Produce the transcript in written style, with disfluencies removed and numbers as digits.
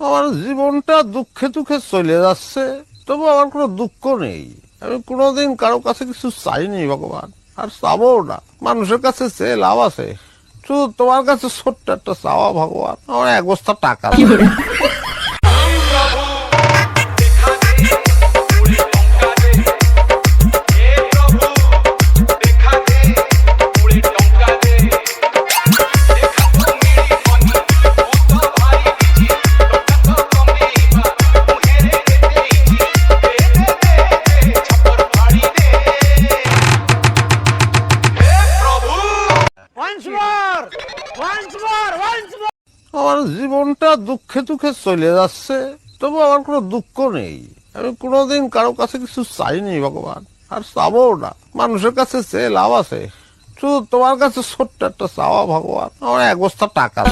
আমার জীবনটা দুঃখে দুঃখে চলে যাচ্ছে, তবু আমার কোনো দুঃখ নেই। আমি কোনোদিন কারো কাছে কিছু চাইনি ভগবান, আর চাবো না। মানুষের কাছে চেয়ে লাভ আছে? শুধু তোমার কাছে ছোট্ট একটা চাওয়া ভগবান, আমার এক বস্তা টাকা দাও। আমার জীবনটা দুঃখে দুঃখে চলে যাচ্ছে, তবু আমার কোনো দুঃখ নেই। আমি কোনোদিন কারো কাছে কিছু চাইনি ভগবান, আর চাবো না। মানুষের কাছে চেয়ে লাভ আছে? শুধু তোমার কাছে ছোট্ট একটা চাওয়া ভগবান, আমার এক বস্তা টাকা দাও।